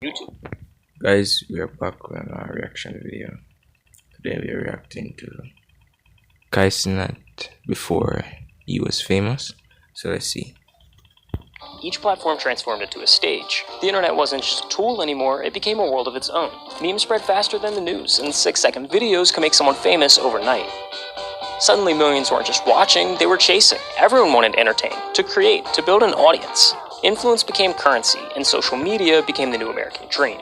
YouTube. Guys, we are back on our reaction video. Today we are reacting to Kaisnat before he was famous. So let's see. Each platform transformed into a stage. The internet wasn't just a tool anymore, it became a world of its own. Memes spread faster than the news, and 6-second videos can make someone famous overnight. Suddenly millions weren't just watching, they were chasing. Everyone wanted to entertain, to create, to build an audience. Influence became currency, and social media became the new American dream.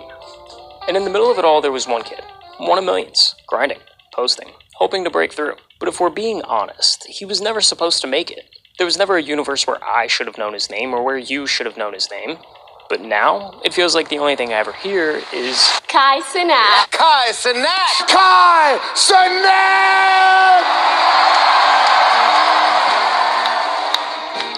And in the middle of it all, there was one kid. One of millions. Grinding. Posting. Hoping to break through. But if we're being honest, he was never supposed to make it. There was never a universe where I should have known his name or where you should have known his name. But now, it feels like the only thing I ever hear is Kaisnat. Kaisnat. Kaisnat.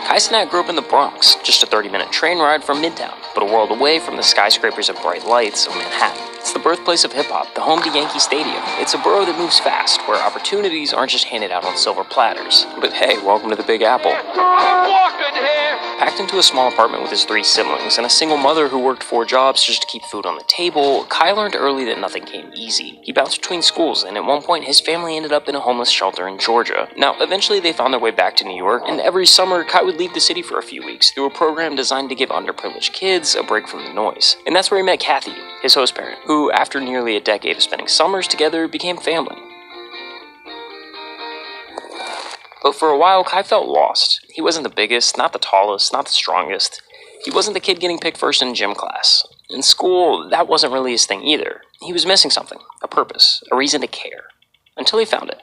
Kaisnat grew up in the Bronx, just a 30-minute train ride from Midtown, but a world away from the skyscrapers and bright lights of Manhattan. It's the birthplace of hip-hop, the home to Yankee Stadium. It's a borough that moves fast, where opportunities aren't just handed out on silver platters. But hey, welcome to the Big Apple. Packed into a small apartment with his 3 siblings and a single mother who worked 4 jobs just to keep food on the table, Kai learned early that nothing came easy. He bounced between schools, and at one point his family ended up in a homeless shelter in Georgia. Now, eventually they found their way back to New York, and every summer Kai would leave the city for a few weeks through a program designed to give underprivileged kids a break from the noise. And that's where he met Kathy, his host parent, who, after nearly a decade of spending summers together, became family. But for a while, Kai felt lost. He wasn't the biggest, not the tallest, not the strongest. He wasn't the kid getting picked first in gym class. In school, that wasn't really his thing either. He was missing something, a purpose, a reason to care. Until he found it.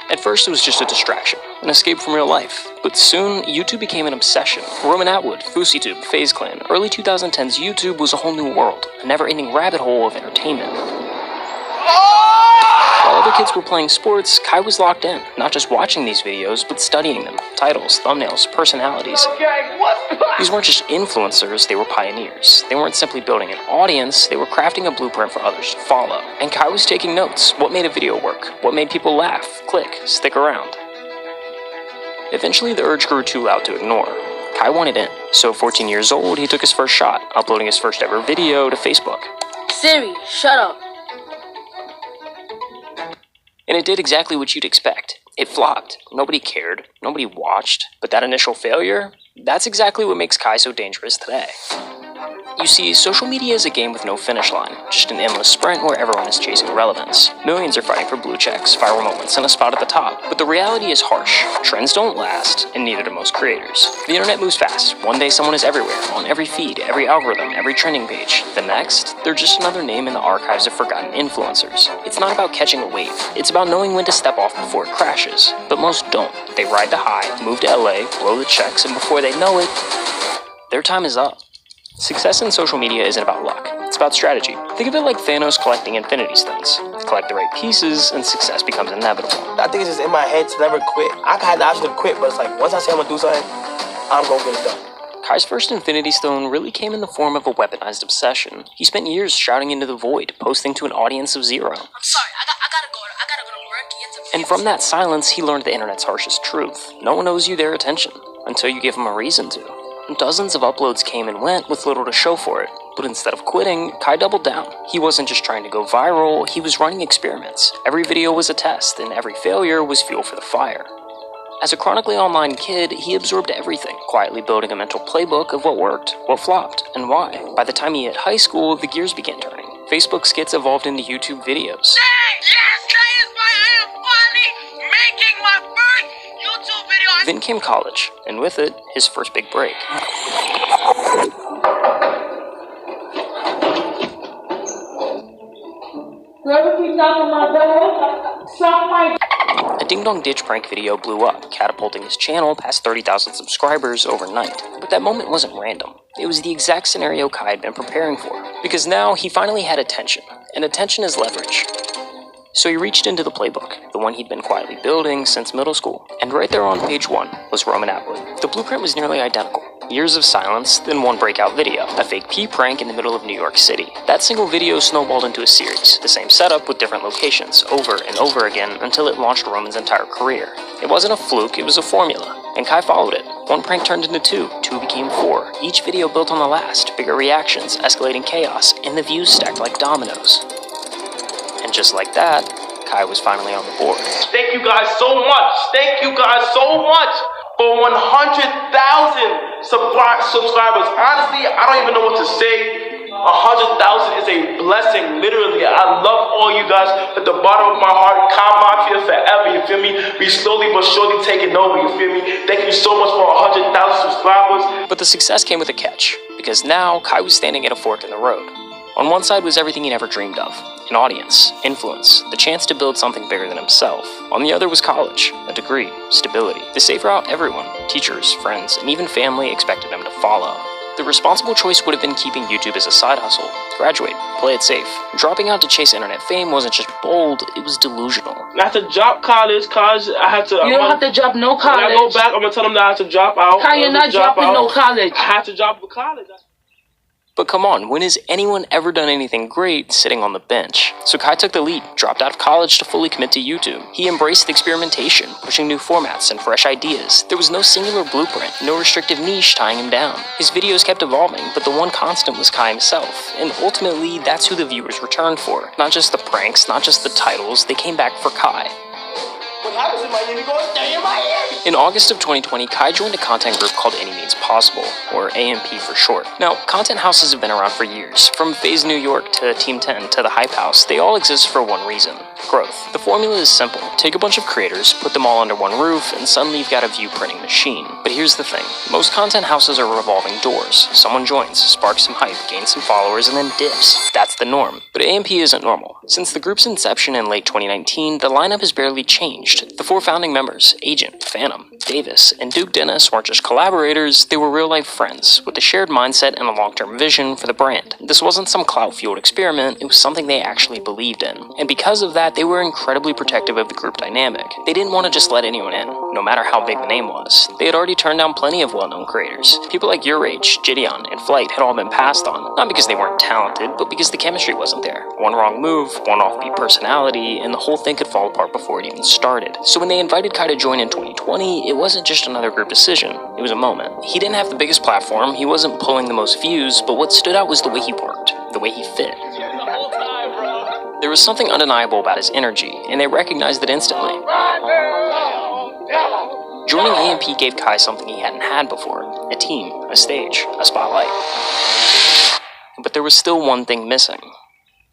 At first, it was just a distraction, an escape from real life. But soon, YouTube became an obsession. Roman Atwood, FouseyTube, FaZe Clan, early 2010s YouTube was a whole new world, a never-ending rabbit hole of entertainment. While other kids were playing sports, Kai was locked in, not just watching these videos, but studying them. Titles, thumbnails, personalities. These weren't just influencers, they were pioneers. They weren't simply building an audience, they were crafting a blueprint for others to follow. And Kai was taking notes. What made a video work? What made people laugh, click, stick around? Eventually, the urge grew too loud to ignore. Kai wanted in, so at 14 years old, he took his first shot, uploading his first ever video to Facebook. Siri, shut up. And it did exactly what you'd expect. It flopped. Nobody cared. Nobody watched. But that initial failure, that's exactly what makes Kai so dangerous today. You see, social media is a game with no finish line, just an endless sprint where everyone is chasing relevance. Millions are fighting for blue checks, viral moments, and a spot at the top. But the reality is harsh. Trends don't last, and neither do most creators. The internet moves fast. One day someone is everywhere, on every feed, every algorithm, every trending page. The next, they're just another name in the archives of forgotten influencers. It's not about catching a wave. It's about knowing when to step off before it crashes. But most don't. They ride the high, move to LA, blow the checks, and before they know it, their time is up. Success in social media isn't about luck, it's about strategy. Think of it like Thanos collecting Infinity Stones. Collect the right pieces, and success becomes inevitable. I think it's just in my head to never quit. I had the option to quit, but it's like, once I say I'm gonna do something, I'm gonna get it done. Kai's first Infinity Stone really came in the form of a weaponized obsession. He spent years shouting into the void, posting to an audience of 0. I'm sorry, I gotta go to work. And from that silence, he learned the internet's harshest truth. No one owes you their attention, until you give them a reason to. Dozens of uploads came and went with little to show for it, but instead of quitting, Kai doubled down. He wasn't just trying to go viral, he was running experiments. Every video was a test, and every failure was fuel for the fire. As a chronically online kid, he absorbed everything, quietly building a mental playbook of what worked, what flopped, and why. By the time he hit high school, the gears began turning. Facebook skits evolved into YouTube videos. Yes, that is why I am finally making my first YouTube video. Then came college, and with it, his first big break. A ding-dong ditch prank video blew up, catapulting his channel past 30,000 subscribers overnight. But that moment wasn't random. It was the exact scenario Kai had been preparing for. Because now, he finally had attention, and attention is leverage. So he reached into the playbook, the one he'd been quietly building since middle school. And right there on page 1 was Roman Atwood. The blueprint was nearly identical. Years of silence, then one breakout video, a fake pee prank in the middle of New York City. That single video snowballed into a series, the same setup with different locations, over and over again, until it launched Roman's entire career. It wasn't a fluke, it was a formula. And Kai followed it. One prank turned into two, two became four. Each video built on the last, bigger reactions, escalating chaos, and the views stacked like dominoes. And just like that, Kai was finally on the board. Thank you guys so much. Thank you guys so much for 100,000 subscribers. Honestly, I don't even know what to say. 100,000 is a blessing, literally. I love all you guys at the bottom of my heart. Kai Mafia forever, you feel me? We slowly but surely taking over, you feel me? Thank you so much for 100,000 subscribers. But the success came with a catch, because now Kai was standing at a fork in the road. On one side was everything he never dreamed of, an audience, influence, the chance to build something bigger than himself. On the other was college, a degree, stability, the safe route everyone, teachers, friends, and even family expected him to follow. The responsible choice would have been keeping YouTube as a side hustle, graduate, play it safe. Dropping out to chase internet fame wasn't just bold, it was delusional. I have to drop college, cause I had to... You don't have to drop no college. When I go back, I'm gonna tell them that I have to drop out. Kai, you're not dropping no college. I have to drop college. But come on, when has anyone ever done anything great sitting on the bench? So Kai took the lead, dropped out of college to fully commit to YouTube. He embraced experimentation, pushing new formats and fresh ideas. There was no singular blueprint, no restrictive niche tying him down. His videos kept evolving, but the one constant was Kai himself. And ultimately, that's who the viewers returned for. Not just the pranks, not just the titles, they came back for Kai. What happens in Miami goes stay in Miami. In August of 2020, Kai joined a content group called Any Means Possible, or AMP for short. Now, content houses have been around for years. From FaZe New York to Team 10 to the Hype House, they all exist for one reason: growth. The formula is simple. Take a bunch of creators, put them all under one roof, and suddenly you've got a view printing machine. But here's the thing. Most content houses are revolving doors. Someone joins, sparks some hype, gains some followers, and then dips. That's the norm. But AMP isn't normal. Since the group's inception in late 2019, the lineup has barely changed. The four founding members, Agent, Phantom, Davis, and Duke Dennis weren't just collaborators, they were real-life friends, with a shared mindset and a long-term vision for the brand. This wasn't some clout-fueled experiment, it was something they actually believed in. And because of that, they were incredibly protective of the group dynamic. They didn't want to just let anyone in, no matter how big the name was. They had already turned down plenty of well-known creators. People like Your Age, Gideon, and Flight had all been passed on, not because they weren't talented, but because the chemistry wasn't there. One wrong move, one offbeat personality, and the whole thing could fall apart before it even started. So when they invited Kai to join in 2020, it wasn't just another group decision, it was a moment. He didn't have the biggest platform, he wasn't pulling the most views, but what stood out was the way he worked, the way he fit. There was something undeniable about his energy, and they recognized it instantly. Joining AMP gave Kai something he hadn't had before: a team, a stage, a spotlight. But there was still one thing missing: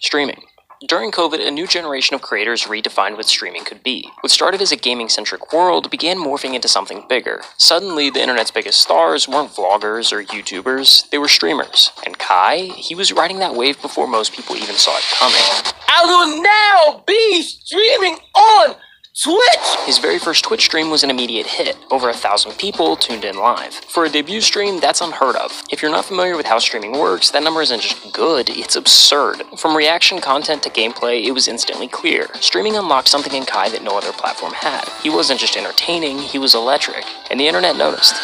streaming. During COVID, a new generation of creators redefined what streaming could be. What started as a gaming-centric world began morphing into something bigger. Suddenly, the internet's biggest stars weren't vloggers or YouTubers, they were streamers. And Kai, he was riding that wave before most people even saw it coming. I will now be streaming on Twitch! His very first Twitch stream was an immediate hit. Over 1,000 people tuned in live. For a debut stream, that's unheard of. If you're not familiar with how streaming works, that number isn't just good, it's absurd. From reaction content to gameplay, it was instantly clear. Streaming unlocked something in Kai that no other platform had. He wasn't just entertaining, he was electric. And the internet noticed.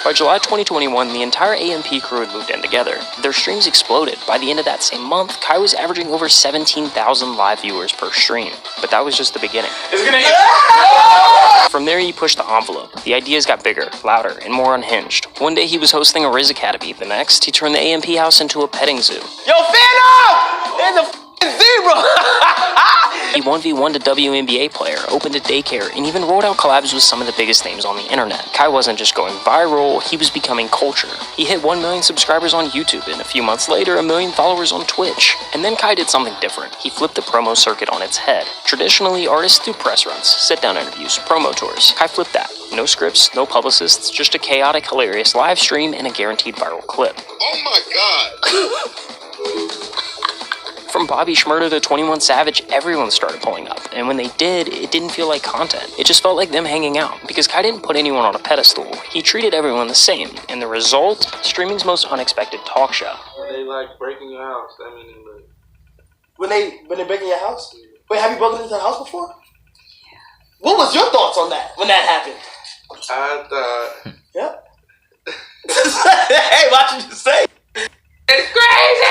By July 2021, the entire AMP crew had moved in together. Their streams exploded. By the end of that same month, Kai was averaging over 17,000 live viewers per stream. But that was just the beginning. From there, he pushed the envelope. The ideas got bigger, louder, and more unhinged. One day, he was hosting a Riz Academy. The next, he turned the AMP house into a petting zoo. Yo, Phantom! There's a zebra! He 1v1'd a WNBA player, opened a daycare, and even rolled out collabs with some of the biggest names on the internet. Kai wasn't just going viral, he was becoming culture. He hit 1 million subscribers on YouTube, and a few months later, 1 million followers on Twitch. And then Kai did something different. He flipped the promo circuit on its head. Traditionally, artists do press runs, sit-down interviews, promo tours. Kai flipped that. No scripts, no publicists, just a chaotic, hilarious live stream and a guaranteed viral clip. Oh my god! From Bobby Shmurda to 21 Savage, everyone started pulling up, and when they did, it didn't feel like content. It just felt like them hanging out, because Kai didn't put anyone on a pedestal. He treated everyone the same, and the result? Streaming's most unexpected talk show. When they like breaking your house, I mean, like... When they break in your house? Wait, have you broken into a house before? Yeah. What was your thoughts on that, when that happened? I thought... Yep. Hey, watch what you say. It's crazy!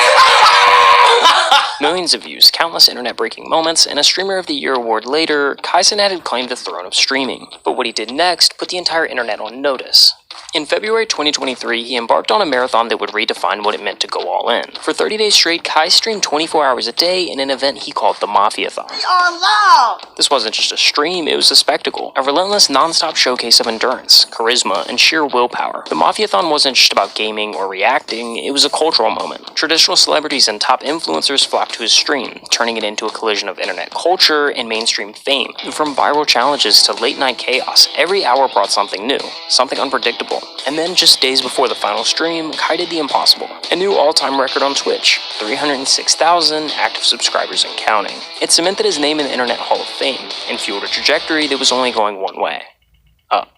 Millions of views, countless internet-breaking moments, and a Streamer of the Year award later, Kai Cenat had claimed the throne of streaming. But what he did next put the entire internet on notice. In February 2023, he embarked on a marathon that would redefine what it meant to go all in. For 30 days straight, Kai streamed 24 hours a day in an event he called the Mafiathon. We are loud! This wasn't just a stream, it was a spectacle. A relentless, non-stop showcase of endurance, charisma, and sheer willpower. The Mafiathon wasn't just about gaming or reacting, it was a cultural moment. Traditional celebrities and top influencers flocked to his stream, turning it into a collision of internet culture and mainstream fame. From viral challenges to late-night chaos, every hour brought something new, something unpredictable. And then, just days before the final stream, Kai did the impossible. A new all-time record on Twitch, 306,000 active subscribers and counting. It cemented his name in the Internet Hall of Fame, and fueled a trajectory that was only going one way: up.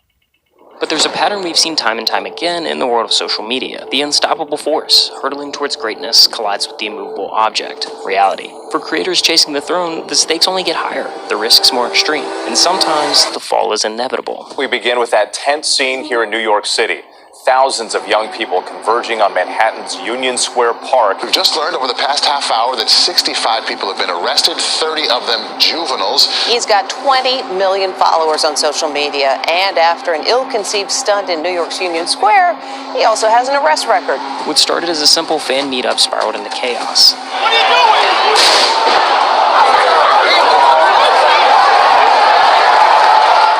But there's a pattern we've seen time and time again in the world of social media. The unstoppable force, hurtling towards greatness, collides with the immovable object, reality. For creators chasing the throne, the stakes only get higher, the risks more extreme, and sometimes the fall is inevitable. We begin with that tense scene here in New York City. Thousands of young people converging on Manhattan's Union Square Park. We've just learned over the past half hour that 65 people have been arrested, 30 of them juveniles. He's got 20 million followers on social media, and after an ill-conceived stunt in New York's Union Square, he also has an arrest record. What started as a simple fan meetup spiraled into chaos. What are you doing?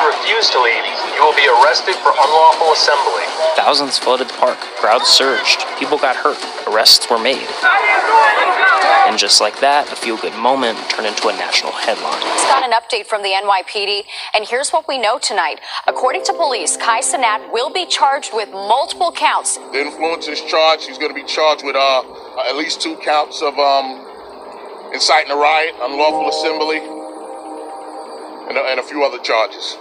Refuse to leave, you will be arrested for unlawful assembly. Thousands flooded the park, crowds surged, people got hurt, arrests were made. And just like that, a feel-good moment turned into a national headline. Just got an update from the NYPD, and here's what we know tonight. According to police, Kai Cenat will be charged with multiple counts. The influencer is charged. He's going to be charged with at least 2 counts of inciting a riot, unlawful assembly, and a few other charges.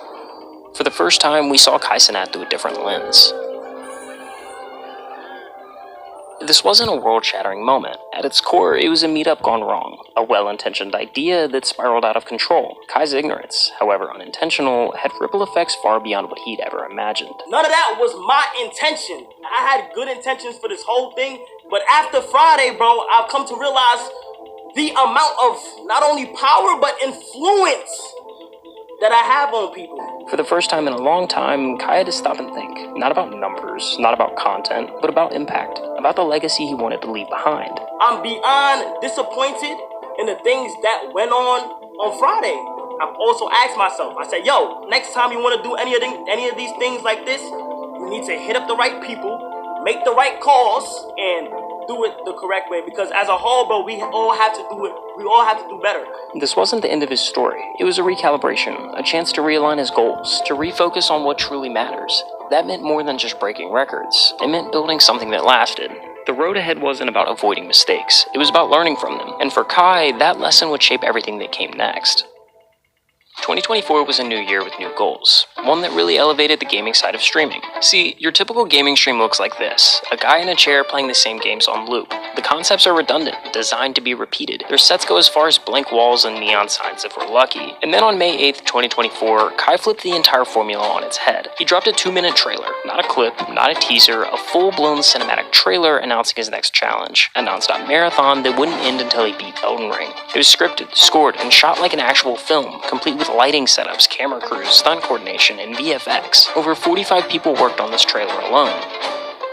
For the first time, we saw Kai Cenat through a different lens. This wasn't a world-shattering moment. At its core, it was a meetup gone wrong, a well-intentioned idea that spiraled out of control. Kai's ignorance, however unintentional, had ripple effects far beyond what he'd ever imagined. None of that was my intention. I had good intentions for this whole thing, but after Friday, bro, I've come to realize the amount of not only power, but influence that I have on people. For the first time in a long time, Kai had to stop and think. Not about numbers, not about content, but about impact. About the legacy he wanted to leave behind. I'm beyond disappointed in the things that went on Friday. I've also asked myself, I said, yo, next time you want to do any of these things like this, you need to hit up the right people, make the right calls, and do it the correct way, because as a whole, bro, we all have to do it. We all have to do better. This wasn't the end of his story. It was a recalibration, a chance to realign his goals, to refocus on what truly matters. That meant more than just breaking records. It meant building something that lasted. The road ahead wasn't about avoiding mistakes. It was about learning from them. And for Kai, that lesson would shape everything that came next. 2024 was a new year with new goals, one that really elevated the gaming side of streaming. See, your typical gaming stream looks like this: a guy in a chair playing the same games on loop. The concepts are redundant, designed to be repeated. Their sets go as far as blank walls and neon signs if we're lucky. And then on May 8th, 2024, Kai flipped the entire formula on its head. He dropped a 2-minute trailer, not a clip, not a teaser, a full-blown cinematic trailer announcing his next challenge, a non-stop marathon that wouldn't end until he beat Elden Ring. It was scripted, scored, and shot like an actual film, complete with lighting setups, camera crews, stunt coordination, and VFX. Over 45 people worked on this trailer alone.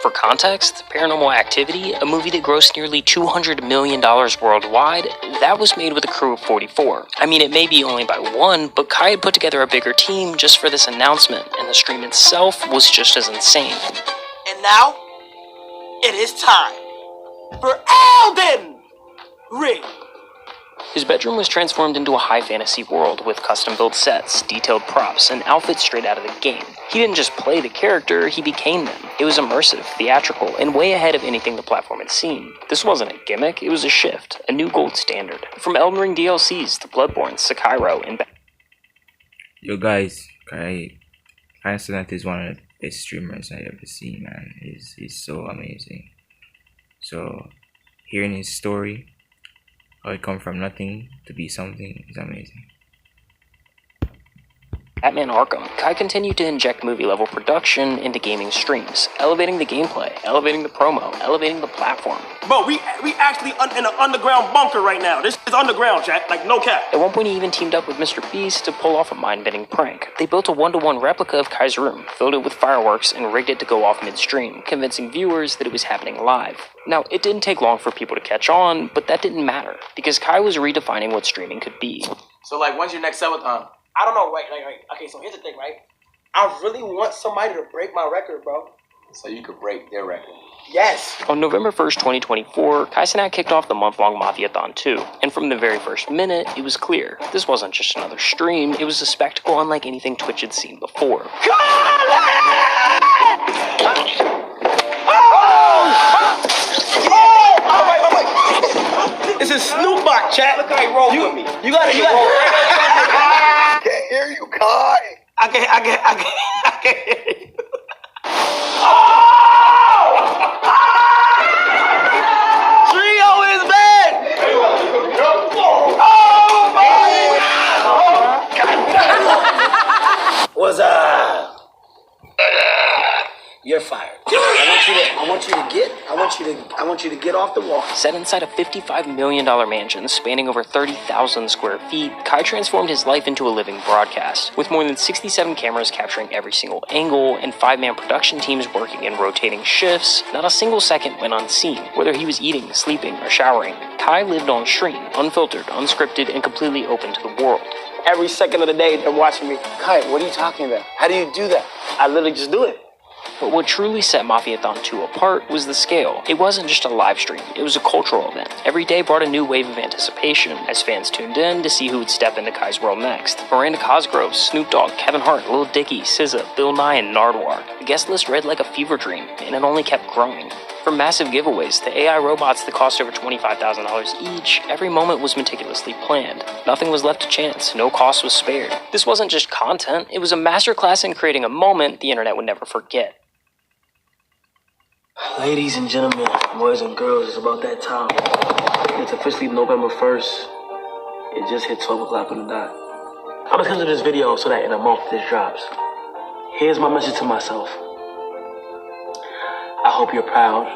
For context, Paranormal Activity, a movie that grossed nearly $200 million worldwide, that was made with a crew of 44. I mean, it may be only by one, but Kai had put together a bigger team just for this announcement, and the stream itself was just as insane. And now, it is time for Elden Ring. His bedroom was transformed into a high fantasy world with custom-built sets, detailed props, and outfits straight out of the game. He didn't just play the character, he became them. It was immersive, theatrical, and way ahead of anything the platform had seen. This wasn't a gimmick, it was a shift, a new gold standard. From Elden Ring DLCs to Bloodborne, Sekiro, and... Yo guys, Kai Cenat is one of the best streamers I ever seen, man. He's so amazing. So, hearing his story, how he come from nothing to be something, is amazing. Batman Arkham, Kai continued to inject movie-level production into gaming streams, elevating the gameplay, elevating the promo, elevating the platform. Bro, we actually in an underground bunker right now. This is underground, chat. Like, no cap. At one point, he even teamed up with Mr. Beast to pull off a mind-bending prank. They built a one-to-one replica of Kai's room, filled it with fireworks, and rigged it to go off midstream, convincing viewers that it was happening live. Now, it didn't take long for people to catch on, but that didn't matter, because Kai was redefining what streaming could be. So, like, when's your next subathon? I don't know, right. Okay, so here's the thing, right? I really want somebody to break my record, bro. So you could break their record. Yes. On November 1st, 2024, Kai Cenat kicked off the month-long Mafiathon 2, and from the very first minute, it was clear. This wasn't just another stream, it was a spectacle unlike anything Twitch had seen before. This is Snoop Dogg, chat. Look how he rolled with me. You gotta. I can't hear you, Kai. I can't hear you. Trio is back! Oh, what's up? You're fired. I want you to get off the wall. Set inside a $55 million mansion spanning over 30,000 square feet, Kai transformed his life into a living broadcast, with more than 67 cameras capturing every single angle and 5-man production teams working in rotating shifts. Not a single second went unseen, whether he was eating, sleeping, or showering. Kai lived on stream, unfiltered, unscripted, and completely open to the world. Every second of the day, they're watching me. Kai, what are you talking about? How do you do that? I literally just do it. But what truly set Mafiathon 2 apart was the scale. It wasn't just a live stream, it was a cultural event. Every day brought a new wave of anticipation as fans tuned in to see who would step into Kai's world next. Miranda Cosgrove, Snoop Dogg, Kevin Hart, Lil Dicky, SZA, Bill Nye, and Nardwuar. The guest list read like a fever dream, and it only kept growing. From massive giveaways to AI robots that cost over $25,000 each, every moment was meticulously planned. Nothing was left to chance, no cost was spared. This wasn't just content, it was a masterclass in creating a moment the internet would never forget. Ladies and gentlemen, boys and girls, it's about that time. It's officially November 1st. It just hit 12 o'clock on the dot. I'm gonna come to this video so that in a month this drops. Here's my message to myself. I hope you're proud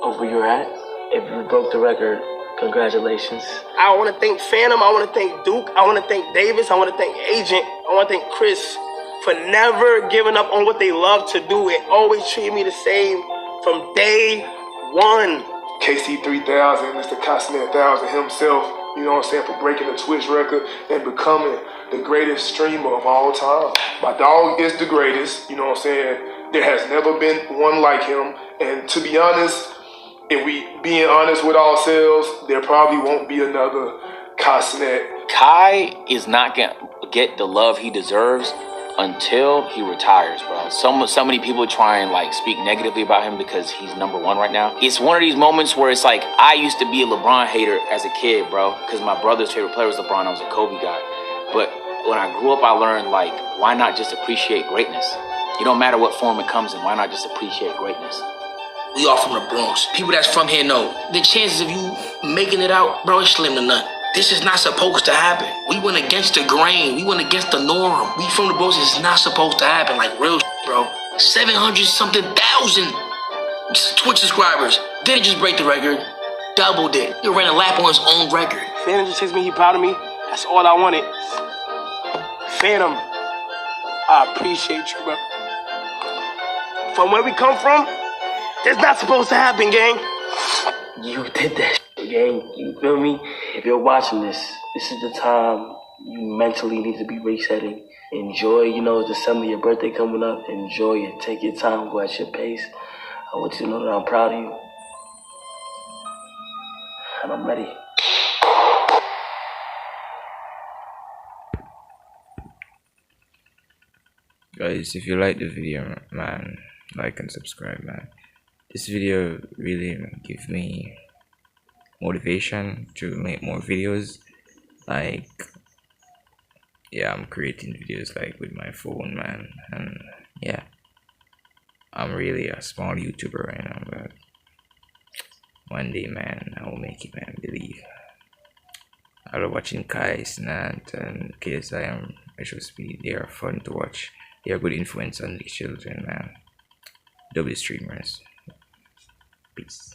of where you're at. If you broke the record, congratulations. I want to thank Phantom. I want to thank Duke. I want to thank Davis. I want to thank Agent. I want to thank Chris for never giving up on what they love to do. It always treated me the same from day one. KC3000, Mr. Cosnet 1000 himself, you know what I'm saying, for breaking the Twitch record and becoming the greatest streamer of all time. My dog is the greatest, you know what I'm saying. There has never been one like him. And to be honest, if we being honest with ourselves, there probably won't be another Cosnet. Kai is not gonna get the love he deserves until he retires, bro. So many people try and like speak negatively about him because he's number one right now. It's one of these moments where it's like, I used to be a LeBron hater as a kid, bro, because my brother's favorite player was LeBron. I was a Kobe guy. But when I grew up, I learned, like, why not just appreciate greatness? It don't matter what form it comes in. Why not just appreciate greatness? We all from the Bronx. People that's from here know the chances of you making it out, bro, is slim to none. This is not supposed to happen. We went against the grain. We went against the norm. We from the Bronx. It's not supposed to happen. Like real bro. 700-something thousand Twitch subscribers. Didn't just break the record. Doubled it. He ran a lap on his own record. Phantom just texted me. He proud of me. That's all I wanted. Phantom, I appreciate you, bro. From where we come from, that's not supposed to happen, gang. You did that shit, gang. You feel me? If you're watching this, this is the time you mentally need to be resetting. Enjoy, you know, it's December, your birthday coming up. Enjoy it. Take your time, go at your pace. I want you to know that I'm proud of you. And I'm ready. Guys, if you like the video, man, like and subscribe, man. This video really gives me motivation to make more videos. Like, yeah, I'm creating videos like with my phone, man, and yeah, I'm really a small YouTuber right now, but one day, man, I will make it, man. Believe. I love watching Kai Cenat and KSI. I'm trust me, they are fun to watch. They are good influence on the children, man. W streamers. Peace.